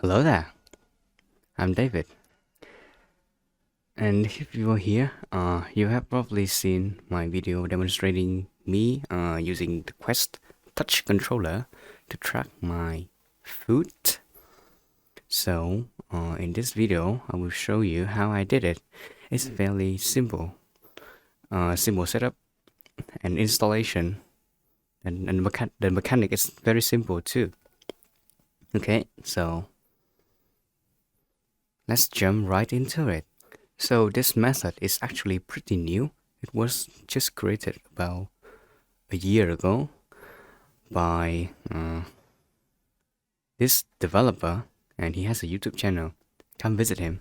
Hello there, I'm David. And if you are here, you have probably seen my video demonstrating me using the Quest touch controller to track my food. So, in this video, I will show you how I did it. It's fairly simple. Simple setup and installation, and the mechanic is very simple too. Okay, so let's jump right into it. So this method is actually pretty new. It was just created about a year ago by this developer, and he has a YouTube channel. Come visit him.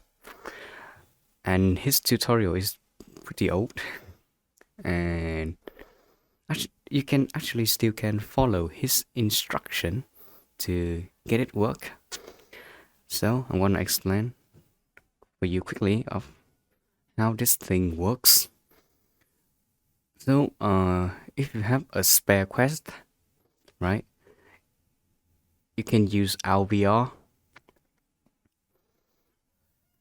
And his tutorial is pretty old, and you can actually still can follow his instruction to get it work. So I'm gonna explain for you quickly of how this thing works. So if you have a spare Quest, right, you can use ALVR.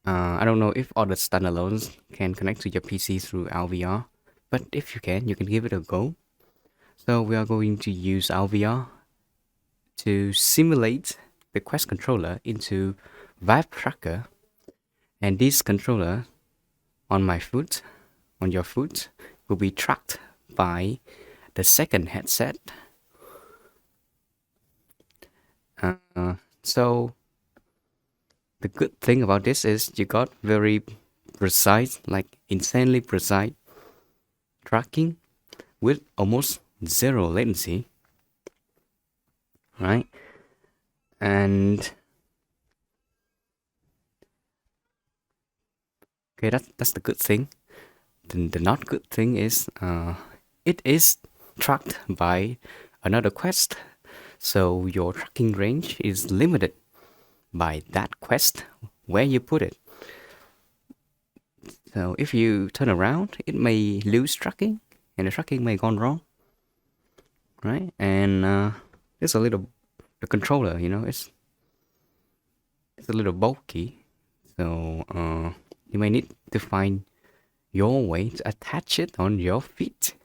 I don't know if all the standalones can connect to your PC through ALVR, but if you can give it a go. So we are going to use ALVR to simulate the Quest controller into Vive tracker, and this controller on my foot, on your foot, will be tracked by the second headset. So the good thing about this is you got very precise, like insanely precise tracking with almost zero latency, right? And okay, that's the good thing. The not good thing is it is tracked by another Quest, so your tracking range is limited by that Quest where you put it. So if you turn around, it may lose tracking, and the tracking may gone wrong, right? And it's a little, the controller, it's a little bulky, so you may need to find your way to attach it on your feet.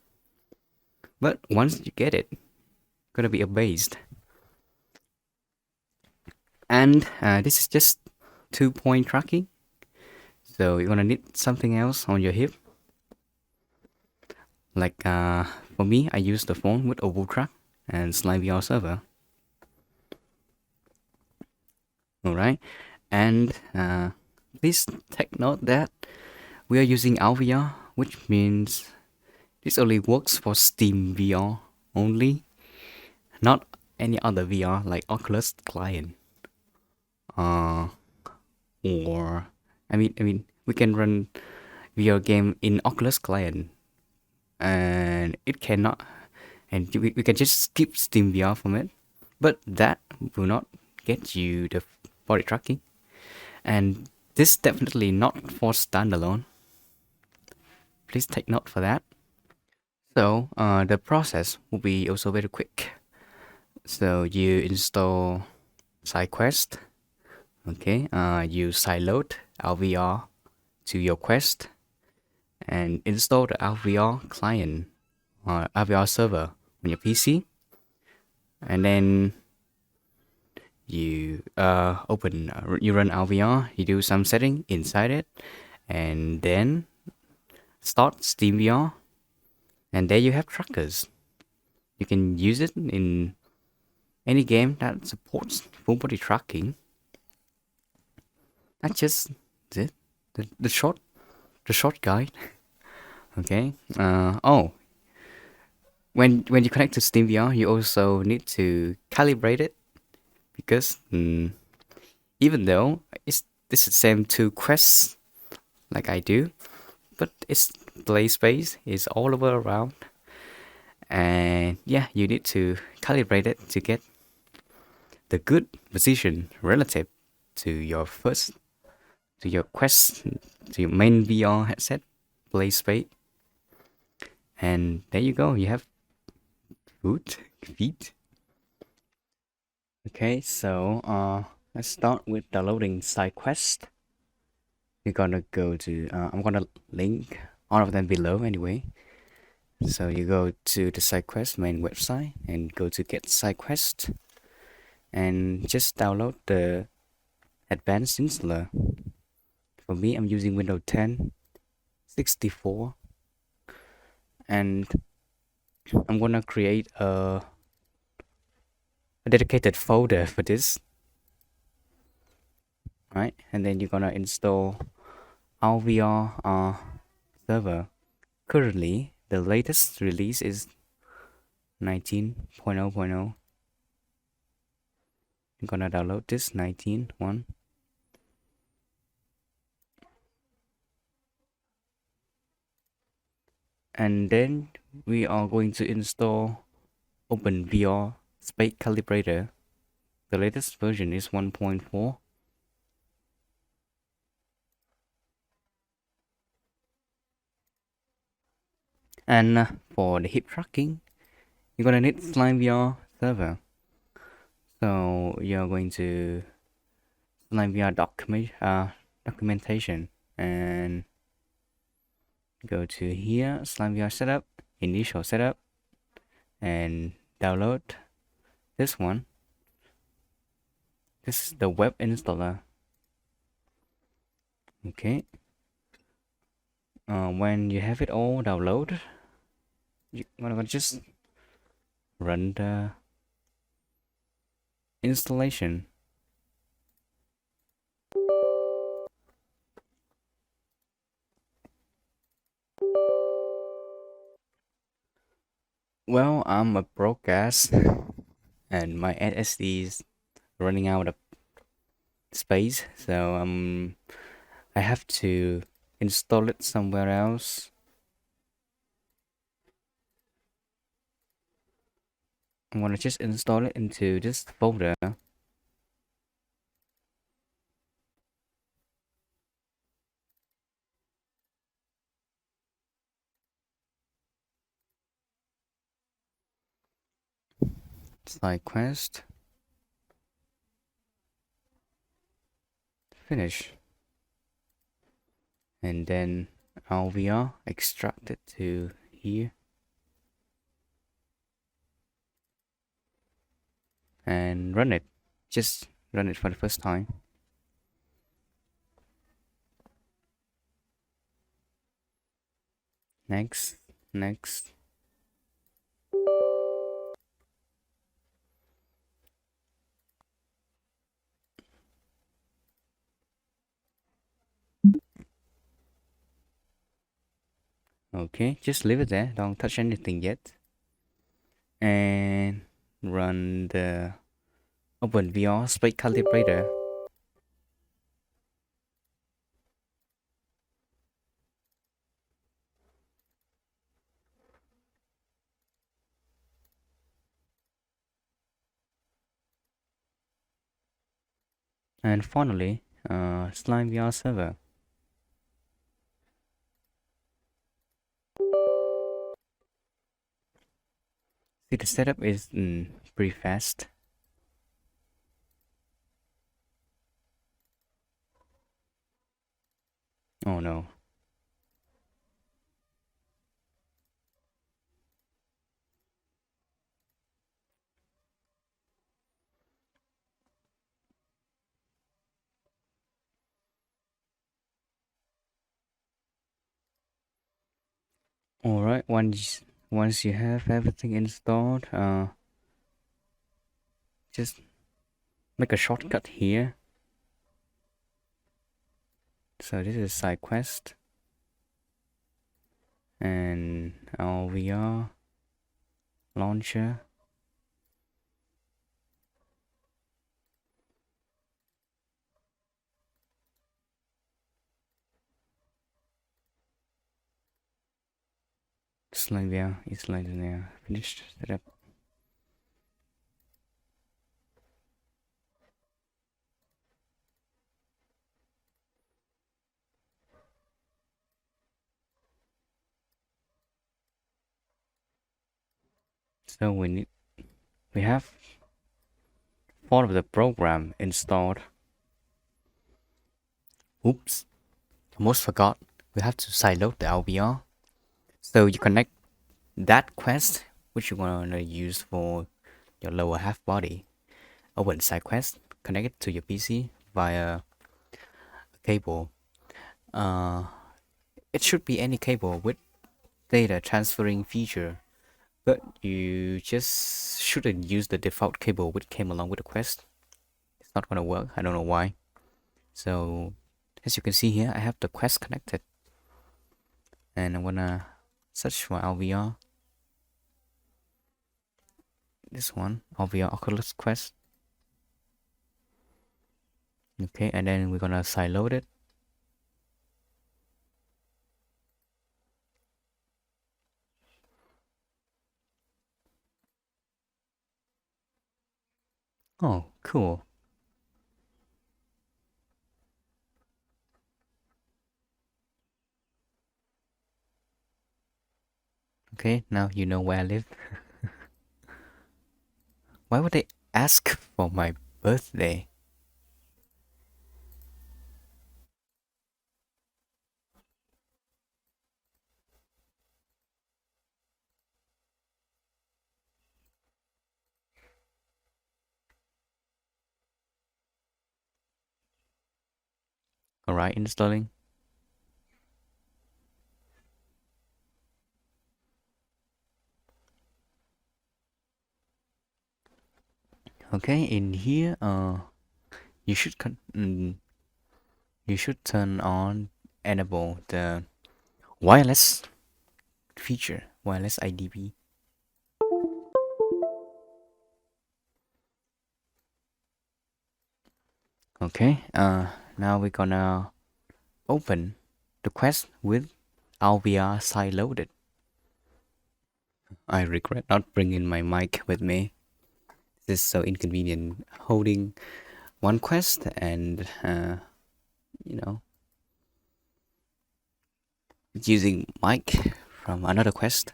But once you get it, gonna be amazed. And this is just 2-point tracking, so you're gonna need something else on your hip. Like for me, I use the phone with OpenVR and slimevr server. Alright, and please take note that we are using ALVR, which means this only works for Steam VR only, not any other VR like Oculus client. Or I mean, we can run VR game in Oculus client, and it cannot, and we can just skip Steam VR from it, but that will not get you the body tracking, and this definitely not for standalone. Please take note for that. So the process will be also very quick. So you install SideQuest. Okay, you sideload ALVR to your Quest and install the ALVR client or ALVR server on your PC, and then you you run ALVR, you do some setting inside it, and then start SteamVR, and there you have trackers. You can use it in any game that supports full body tracking. That's just it. The short guide. Okay. When you connect to SteamVR, you also need to calibrate it, because even though this is the same two quests like I do, but its play space is all over around, and yeah, you need to calibrate it to get the good position relative to your Quest, to your main VR headset play space. And there you go, you have feet. Okay, so let's start with downloading SideQuest. You're gonna go to, I'm gonna link all of them below anyway. So you go to the SideQuest main website and go to get SideQuest and just download the advanced installer. For me, I'm using Windows 10 64 and I'm gonna create a dedicated folder for this, right? And then you're gonna install ALVR server. Currently, the latest release is 19.0.0. I'm gonna download this 19.1. And then we are going to install OpenVR Space Calibrator. The latest version is 1.4. And for the hip tracking, you're gonna need slimevr server. So you're going to slimevr documentation and go to here, slimevr setup, initial setup, and download this one. This is the web installer. Okay. When you have it all downloaded, you're gonna just run the installation. Well, I'm a broadcast and my SSD is running out of space, so I have to install it somewhere else. I'm gonna just install it into this folder. SideQuest. Finish. And then ALVR, extract it to here. And run it. Just run it for the first time. Next. Okay, just leave it there. Don't touch anything yet. And run the OpenVR Space Calibrator. And finally, slimevr server. See, the setup is pretty fast. Oh no. Alright, once you have everything installed, just make a shortcut here. So this is SideQuest and ALVR launcher. slimevr is like now finished setup. So we have part of the program installed. Oops, almost forgot. We have to sideload the ALVR. So you connect that Quest, which you're gonna use for your lower half body, open side Quest, connect it to your PC via a cable. It should be any cable with data transferring feature, but you just shouldn't use the default cable which came along with the Quest. It's not gonna work. I don't know why. So as you can see here, I have the Quest connected, and I'm gonna search for ALVR. This one, ALVR Oculus Quest. Okay, and then we're gonna sideload it. Oh, cool. Okay, now you know where I live. Why would they ask for my birthday? Alright, installing. Okay, in here, you should turn on, enable the wireless feature, wireless IDP. Okay, now we're gonna open the Quest with ALVR sideloaded. I regret not bringing my mic with me. This is so inconvenient holding one Quest and you know, using mic from another Quest.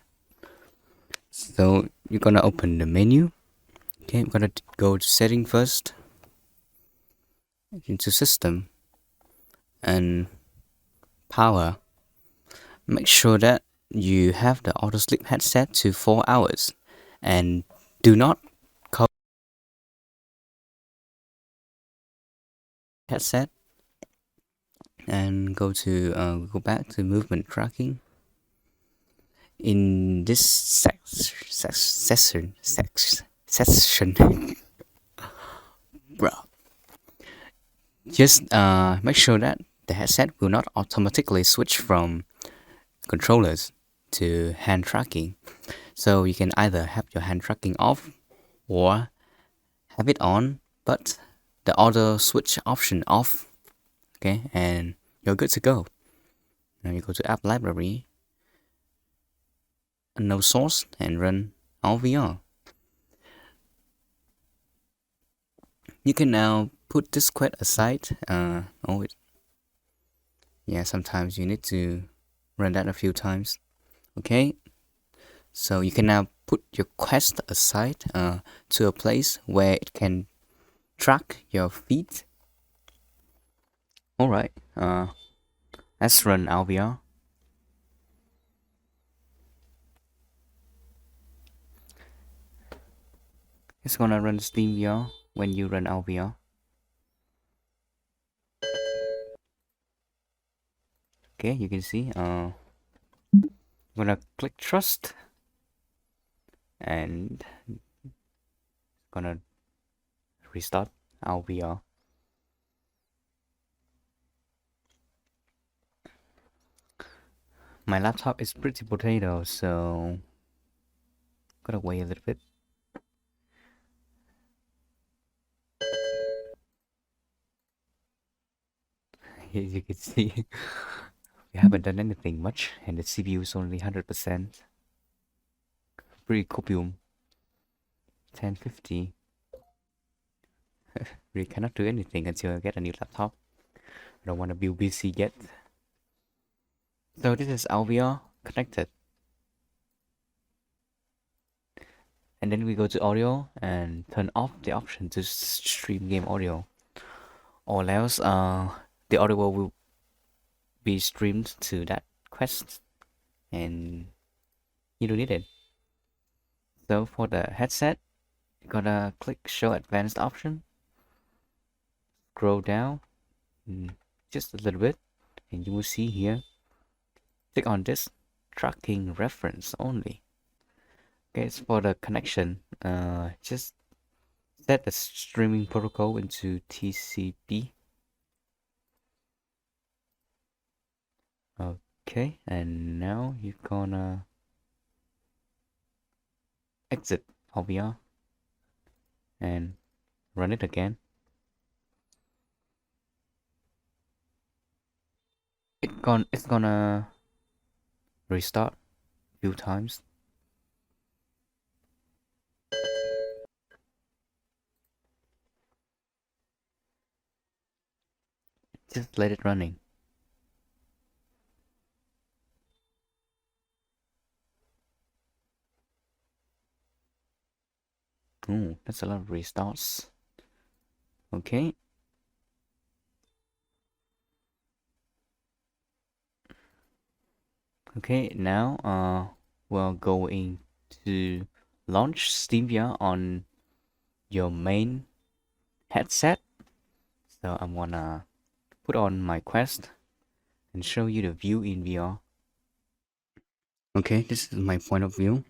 So you're gonna open the menu. Okay, I'm gonna go to setting first, into system and power. Make sure that you have the auto sleep headset to 4 hours and do not call headset, and go back to movement tracking. In this session, bro, just make sure that the headset will not automatically switch from controllers to hand tracking. So you can either have your hand tracking off or have it on, but the auto switch option off. Okay, and you're good to go. Now you go to app library, no source, and run ALVR. You can now put this Quest aside. Yeah, sometimes you need to run that a few times. Okay, so you can now put your Quest aside to a place where it can track your feet. Alright, let's run ALVR. It's gonna run SteamVR when you run ALVR. Okay, you can see, I'm gonna click trust and gonna restart ALVR. My laptop is pretty potato, so gotta wait a little bit. As you can see, we haven't done anything much, and the CPU is only 100%. Pretty copium. 1050. We cannot do anything until I get a new laptop. I don't want to build PC yet. So this is ALVR connected. and then we go to audio and turn off the option to stream game audio, or else the audio will be streamed to that quest and you don't need it. So for the headset, you gotta click show advanced option, scroll down just a little bit, and you will see here, click on this tracking reference only. Okay, it's for the connection. Just set the streaming protocol into TCP. Okay, and now you're gonna exit ALVR and run it again. It's gonna restart a few times. Just let it running. Oh, that's a lot of restarts. Okay. Okay, now we're going to launch SteamVR on your main headset. So I'm gonna put on my Quest and show you the view in VR. Okay, this is my point of view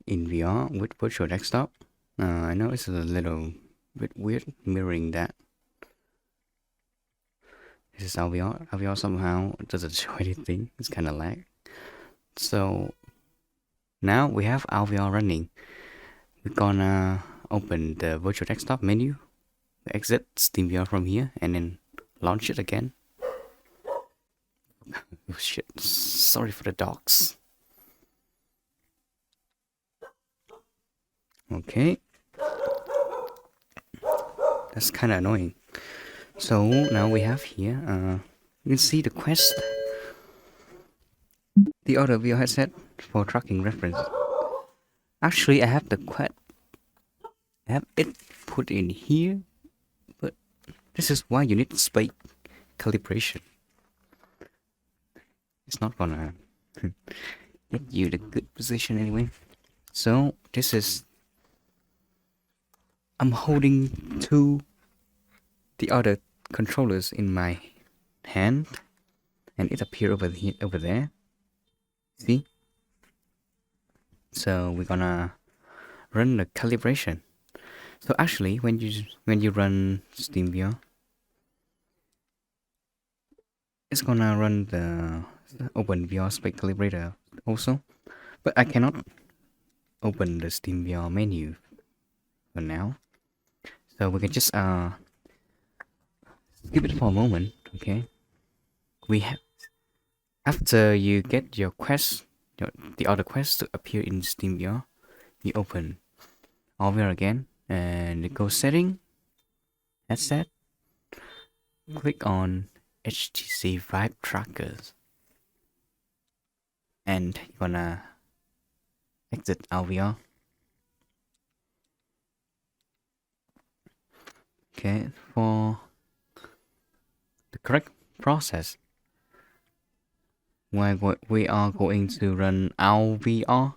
in VR with virtual desktop. I know it's a little bit weird mirroring that. This is ALVR. ALVR somehow doesn't show anything. It's kind of lag. So now we have ALVR running. We're gonna open the virtual desktop menu, exit SteamVR from here, and then launch it again. Oh shit, sorry for the dogs. Okay. That's kind of annoying. So now we have here, you can see the Quest, the other VR headset for tracking reference. Actually, I have the Quest, I have it put in here, but this is why you need space calibration. It's not gonna get you the good position anyway. So this is, I'm holding the other controllers in my hand, and it appears over there. See? So we're gonna run the calibration. So actually, when you run SteamVR, it's gonna run the OpenVR spec calibrator also, but I cannot open the SteamVR menu for now. So we can just skip it for a moment, okay? We have, after you get your Quest, the other Quest to appear in SteamVR, you open ALVR again and you go setting, headset, click on HTC Vive trackers, and you're gonna exit ALVR. Okay, for the correct process, we are going to run ALVR.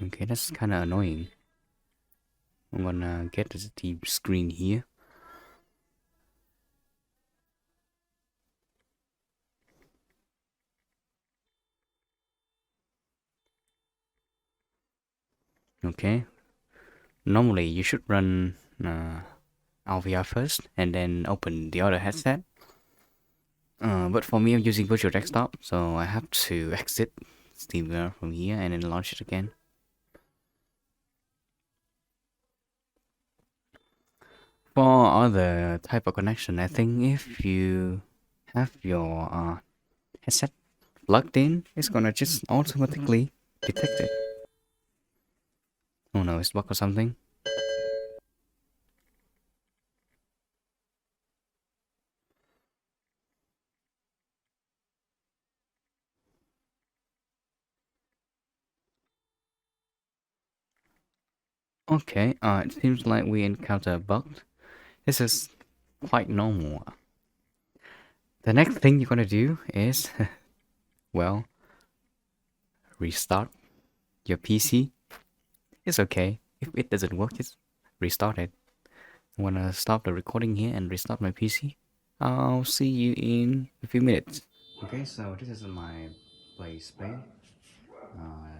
Okay, that's kind of annoying. I'm gonna get the Steam screen here. Okay, normally you should run ALVR first and then open the other headset. But for me, I'm using virtual desktop, so I have to exit SteamVR from here and then launch it again. For other type of connection, I think if you have your headset plugged in, it's gonna just automatically detect it. Oh no, it's bugged or something. Okay, it seems like we encounter a bug. This is quite normal. The next thing you're gonna do is, well, restart your PC. It's okay. If it doesn't work, just restart it. I'm gonna stop the recording here and restart my PC. I'll see you in a few minutes. Okay, so this is my play space.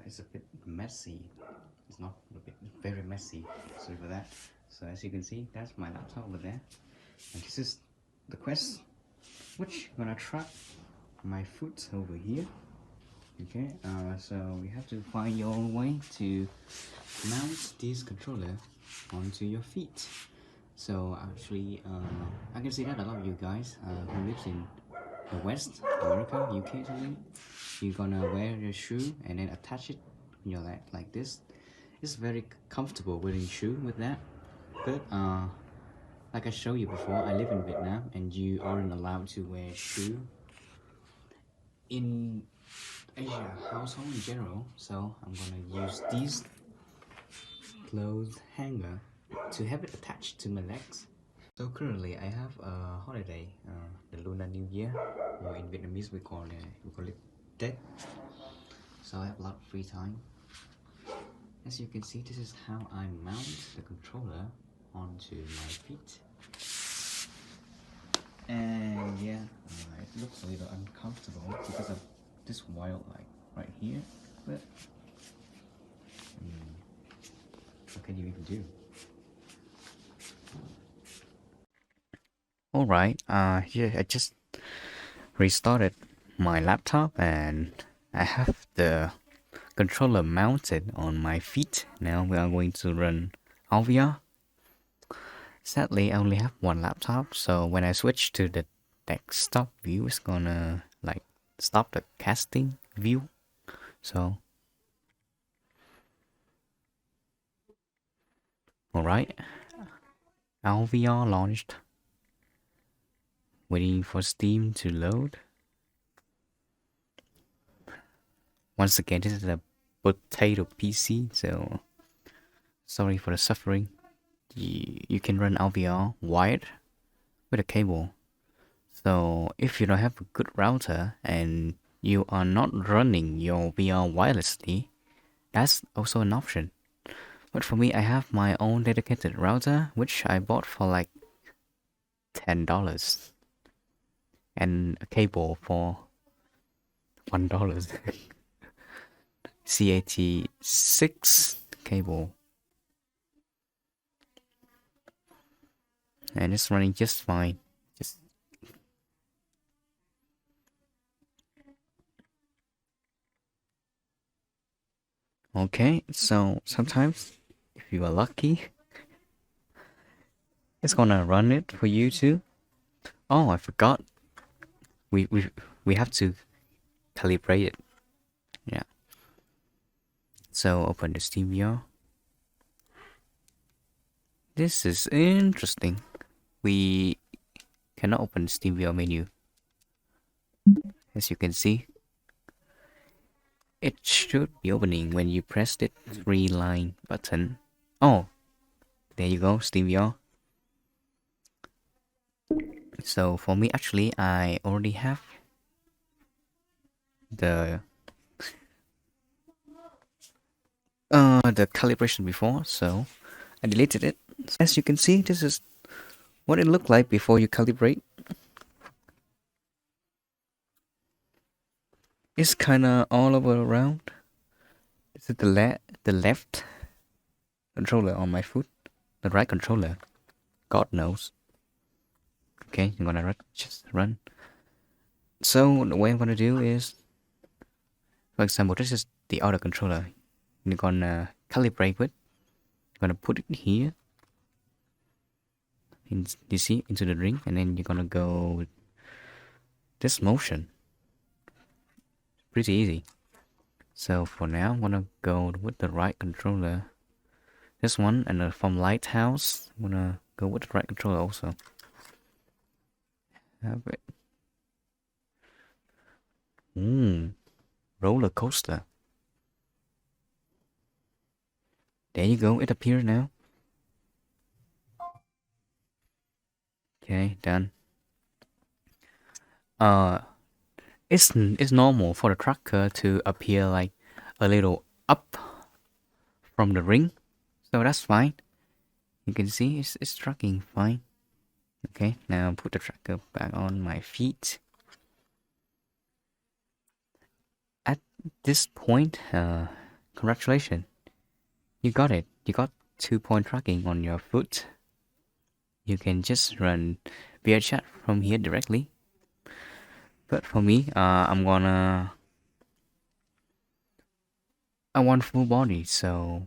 It's a bit messy. It's not a bit, very messy. Sorry for that. So as you can see, that's my laptop over there. And this is the Quest, which I'm gonna track my foot over here. Okay, so we have to find your way to mount this controller onto your feet. So actually, I can see that a lot of you guys who lives in the West, America, UK something, you're gonna wear your shoe and then attach it on your leg like this. It's very comfortable wearing shoe with that. But like I showed you before, I live in Vietnam and you aren't allowed to wear shoe in Asia household in general. So I'm gonna use these clothes hanger to have it attached to my legs. So currently I have a holiday, the Lunar New Year, or in Vietnamese we call it Tết. So I have a lot of free time. As you can see, this is how I mount the controller onto my feet. And yeah, it looks a little uncomfortable because of this wire like right here, but what can you even do? Alright, yeah, I just restarted my laptop and I have the controller mounted on my feet. Now we are going to run ALVR. Sadly, I only have one laptop, so when I switch to the desktop view, it's gonna like stop the casting view. So, alright, ALVR launched. Waiting for Steam to load. Once again, this is a potato PC, so sorry for the suffering. You can run ALVR wired with a cable. So if you don't have a good router and you are not running your VR wirelessly, that's also an option. But for me, I have my own dedicated router, which I bought for like $10, and a cable for $1. CAT6 cable, and it's running just fine. Just okay. So sometimes, if you are lucky, it's gonna run it for you too. Oh, I forgot. We have to calibrate it. Yeah. So open the Steam VR. This is interesting. We cannot open the Steam VR menu. As you can see, it should be opening when you press the 3-line button. Oh, there you go, Steam VR. So for me, actually, I already have the calibration before, so I deleted it. As you can see, this is what it looked like before you calibrate. It's kinda all over around. This is the left controller on my foot, the right controller, God knows. Okay, I'm gonna just run. So the way I'm gonna do is, for example, this is the other controller. You're gonna calibrate with. You're gonna put it here, you see, into the ring, and then you're gonna go with this motion. Pretty easy. So for now, I'm gonna go with the right controller. this one, and from Lighthouse, I'm gonna go with the right controller also. Have it. Roller coaster. There you go, it appears now. Okay, done. It's normal for the tracker to appear like a little up from the ring, so that's fine. You can see it's tracking fine. Okay, now put the tracker back on my feet. At this point, congratulations, you got it. You got 2-point tracking on your foot. You can just run VR chat from here directly. But for me, I want full body, so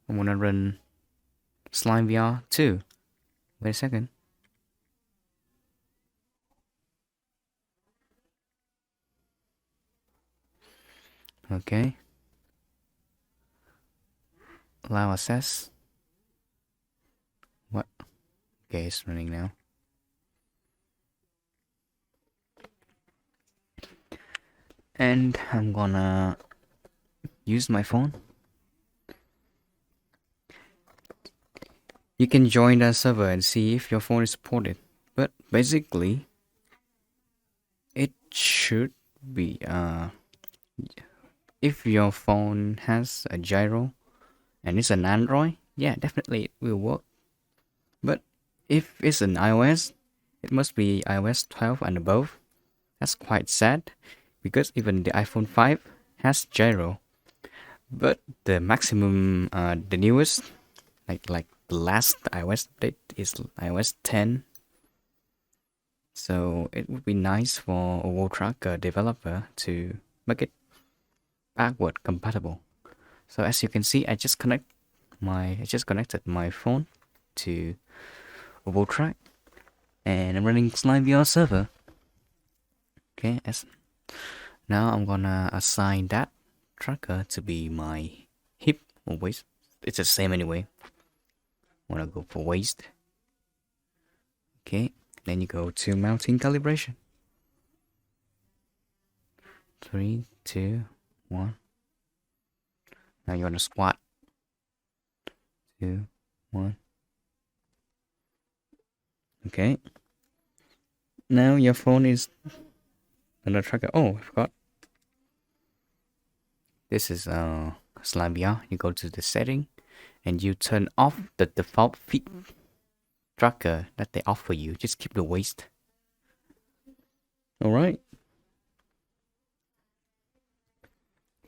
I'm gonna run slimevr too. Wait a second. Okay. Allow access. What? Okay, it's running now. And I'm gonna use my phone. You can join the server and see if your phone is supported. But basically, it should be if your phone has a gyro and it's an Android, yeah, definitely it will work. But if it's an iOS, it must be iOS 12 and above. That's quite sad, because even the iPhone 5 has gyro. But the maximum, the newest, like the last iOS update is iOS 10. So it would be nice for a World Tracker developer to make it backward compatible. So as you can see, I just connected my phone to OpenVR, and I'm running slimevr server. Okay, now I'm gonna assign that tracker to be my hip or waist. It's the same anyway. I'm gonna go for waist. Okay, then you go to mounting calibration. 3, 2, 1. Now you wanna squat. 2, 1. Okay. Now your phone is on the tracker. Oh, I forgot. This is slimevr. You go to the setting and you turn off the default feet tracker that they offer you. Just keep the waist. Alright.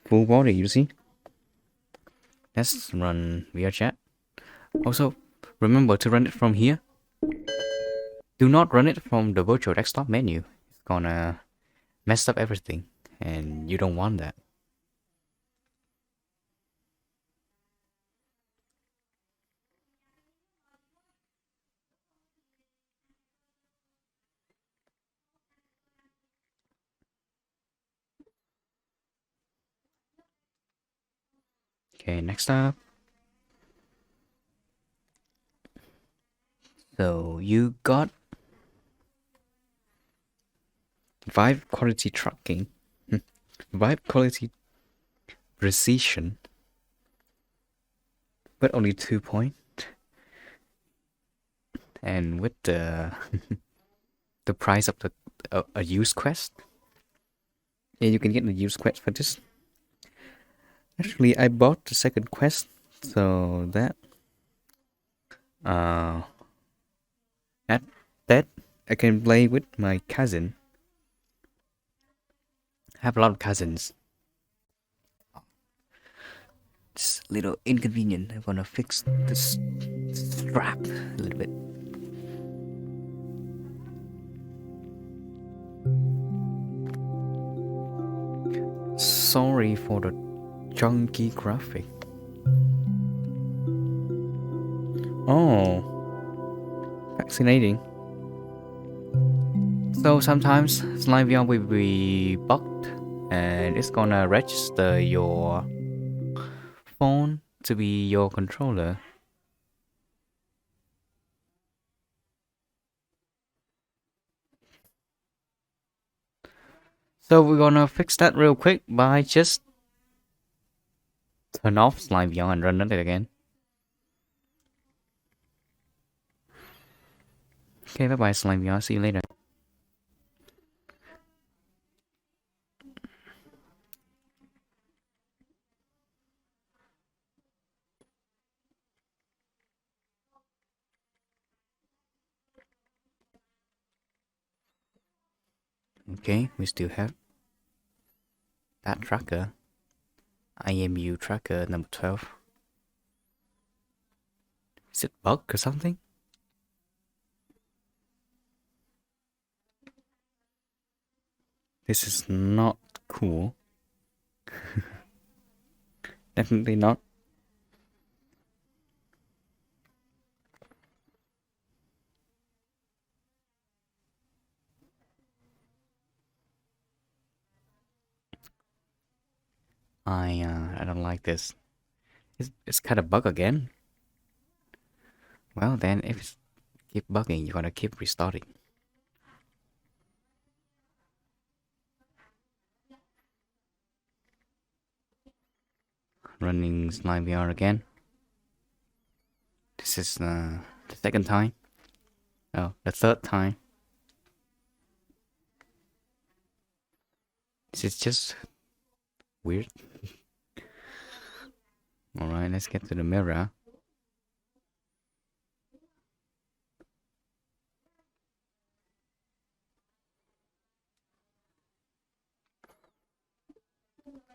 Full body, you see? Let's run VR chat. Also, remember to run it from here. Do not run it from the virtual desktop menu. It's gonna mess up everything, and you don't want that. Okay, next up. So you got vive quality tracking, vive quality precision, but only 2 point. And with the the price of a used quest, yeah, you can get the used quest for this. Actually, I bought the second quest so that at that I can play with my cousin. I have a lot of cousins. It's a little inconvenient. I wanna fix this strap a little bit. Sorry for the junky graphic. Oh, fascinating. So sometimes slimevr will be bugged, and it's gonna register your phone to be your controller. So we're gonna fix that real quick by just turn off slimevr and run it again. Okay, bye bye slimevr, see you later. Okay, we still have that tracker. IMU tracker number 12. Is it bug or something? This is not cool. Definitely not. I don't like this. It's kind of bug again. Well then, if it's keep bugging, you gotta keep restarting. Running slimevr again. This is the second time. Oh, the third time. This is just weird. Alright, let's get to the mirror.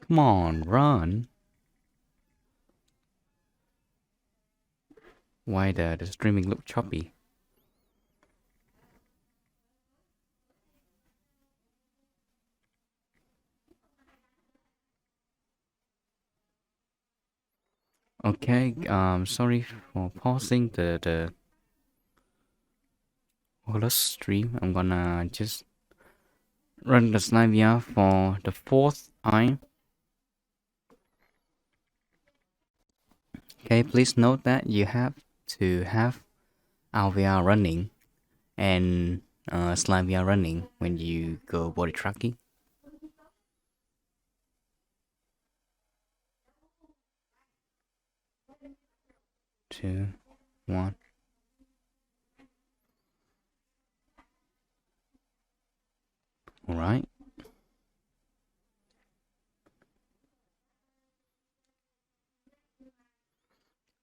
Come on, run. Why the streaming look choppy? Okay, sorry for pausing the whole stream. I'm gonna just run the slimevr for the fourth time. Okay, please note that you have to have ALVR running and slimevr running when you go body tracking. 2, 1. Alright.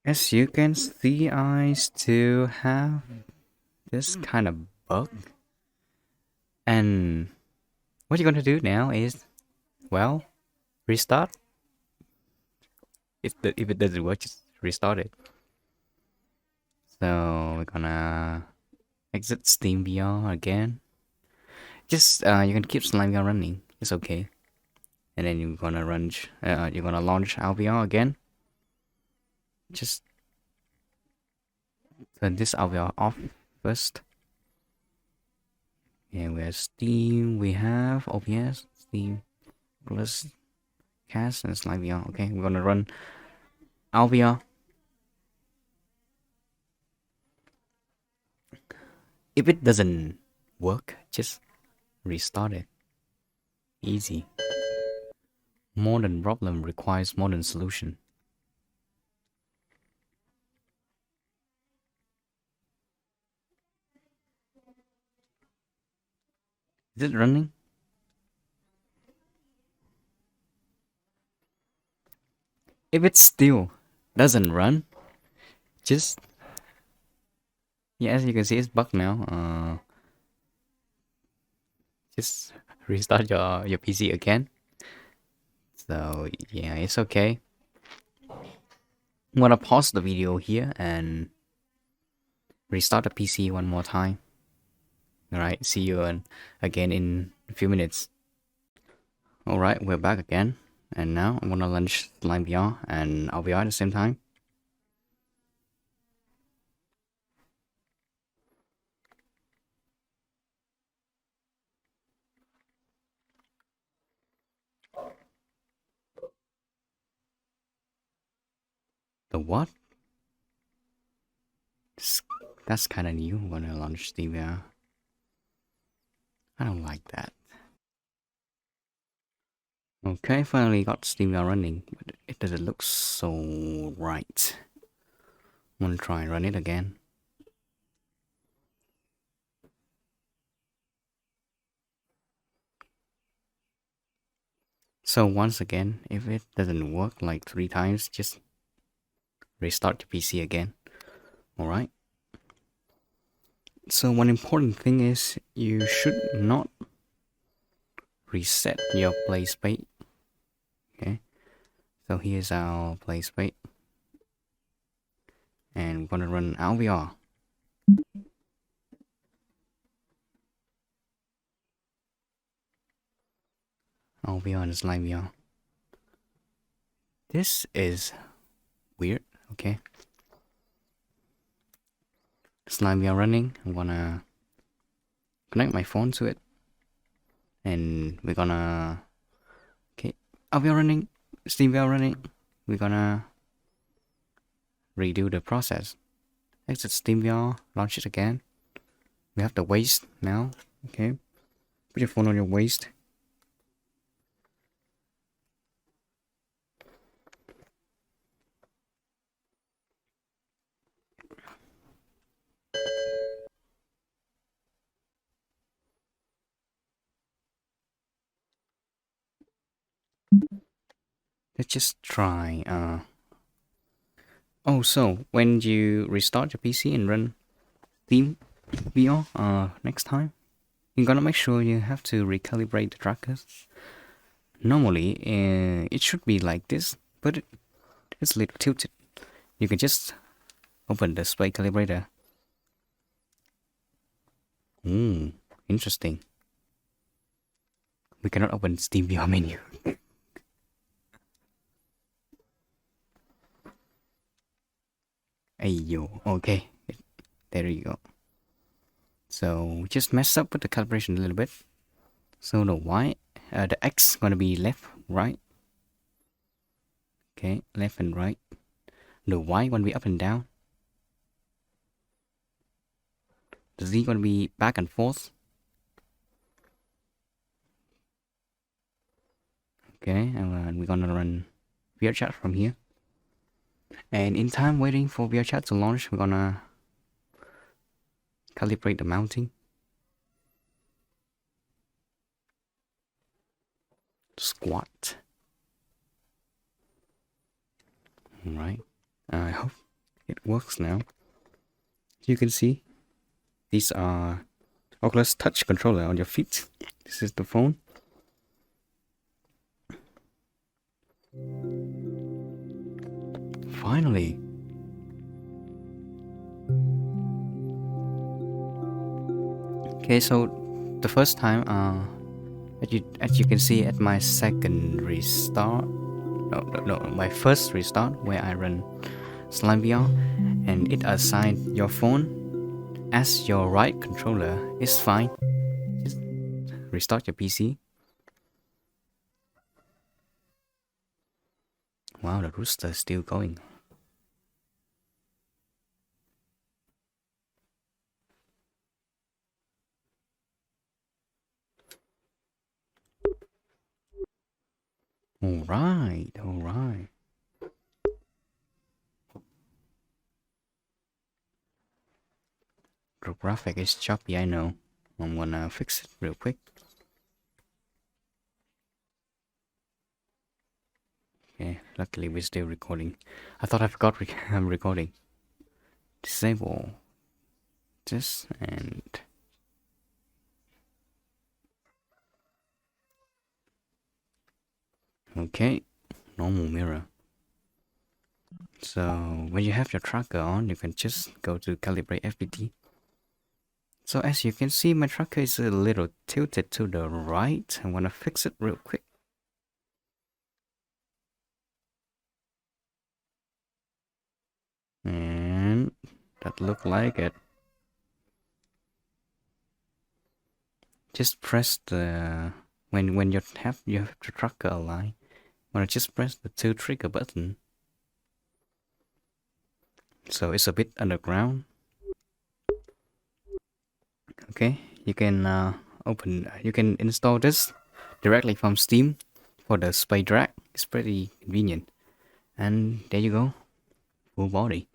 As you can see, I still have this kind of bug. And what you're gonna do now is, well, restart. If it doesn't work, just restart it. So we're gonna exit SteamVR again. Just you can keep slimevr running. It's okay. And then you're gonna launch ALVR again. Just turn this ALVR off first. And we have Steam. We have OBS, Steam plus Cast and slimevr. Okay, we're gonna run ALVR. If it doesn't work, just restart it. Easy. Modern problem requires modern solution. Is it running? If it still doesn't run, just yeah, as you can see, it's bugged now. Just restart your PC again. So yeah, it's okay. I'm gonna pause the video here and restart the PC one more time. Alright, see you again in a few minutes. Alright, we're back again. And now I'm gonna launch slimevr and ALVR at the same time. The what? That's kind of new. I'm gonna launch SteamVR. I don't like that. Okay, finally got SteamVR running, but it doesn't look so right. I'm gonna try and run it again. So once again, if it doesn't work like 3 times, just restart your PC again. Alright. So one important thing is you should not reset your play space. Okay. So here's our play space. And we're gonna run ALVR. ALVR and slimevr. This is weird, okay. SlimeVR running. I'm gonna connect my phone to it. And we're gonna... Okay, ALVR running, SteamVR running. We're gonna redo the process. Exit SteamVR, launch it again. We have the waist now, okay. Put your phone on your waist. Let's just try. Oh, so when you restart your PC and run SteamVR next time, you're gonna make sure you have to recalibrate the trackers. Normally, it should be like this, but it's a little tilted. You can just open the display calibrator. Interesting. We cannot open SteamVR menu. Ayo, okay. There you go. So we just messed up with the calibration a little bit. So the X gonna be left, right. Okay, left and right. The Y gonna be up and down. The Z gonna be back and forth. Okay, and we're gonna run VRChat from here. And in time waiting for VRChat to launch, we're gonna calibrate the mounting. Squat. Alright. I hope it works now. You can see these are Oculus Touch controller on your feet. This is the phone. Finally. Okay, so the first time, as you can see at my second restart, no, my first restart where I run slimevr, and it assigned your phone as your right controller, is fine. Just restart your PC. Wow, the rooster is still going. Alright. The graphic is choppy, I know. I'm gonna fix it real quick. Okay, luckily we're still recording. I thought I forgot I'm recording. Disable this and... Okay, normal mirror. So when you have your tracker on, you can just go to Calibrate FBT. So as you can see, my tracker is a little tilted to the right. I want to fix it real quick. And that look like it. Just press the... When you have the tracker aligned, wanna just press the 2 trigger button. So it's a bit underground. Okay, you can you can install this directly from Steam for the spray drag. It's pretty convenient. And there you go, full body.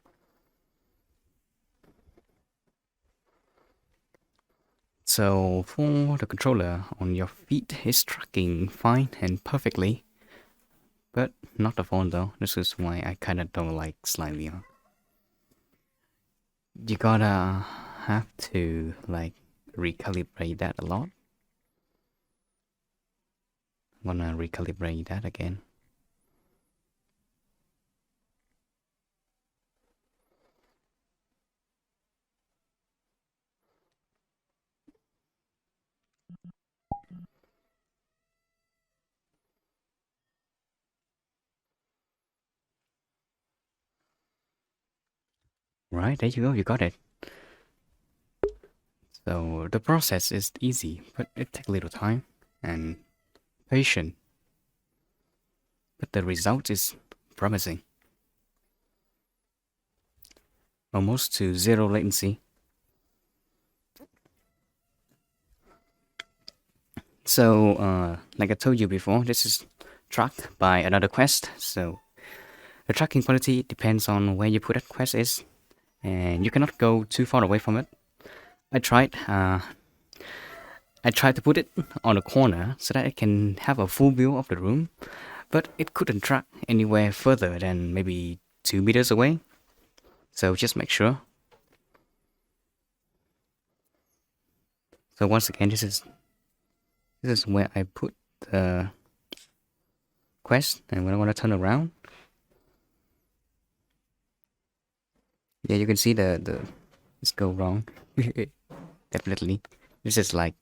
So for the controller on your feet is tracking fine and perfectly, but not the phone though. This is why I kinda don't like slimevr. You gotta have to like recalibrate that a lot. I'm gonna recalibrate that again. Right, there you go, you got it. So the process is easy, but it takes a little time and patience. But the result is promising. Almost to zero latency. So, like I told you before, this is tracked by another quest. So the tracking quality depends on where you put that quest is, and you cannot go too far away from it. I tried to put it on a corner so that it can have a full view of the room, but it couldn't track anywhere further than maybe 2 meters away. So just make sure. So once again, this is where I put the quest, and when I want to turn around, yeah, you can see let's go wrong. Definitely, this is like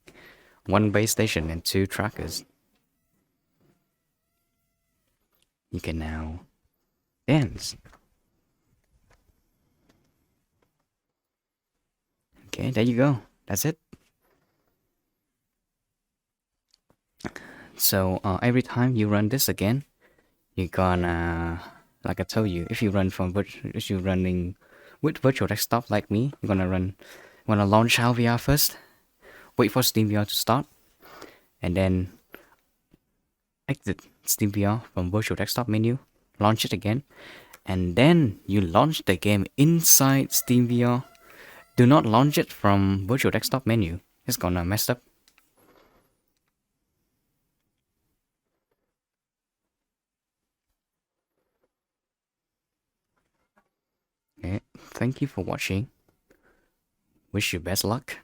one base station and 2 trackers. You can now dance. Okay, there you go. That's it. So every time you run this again, you're gonna, like I told you, if you're running with virtual desktop like me, you're gonna launch ALVR first, wait for SteamVR to start, and then exit SteamVR from virtual desktop menu, launch it again, and then you launch the game inside SteamVR. Do not launch it from virtual desktop menu. It's gonna mess up. Okay, thank you for watching. Wish you best luck.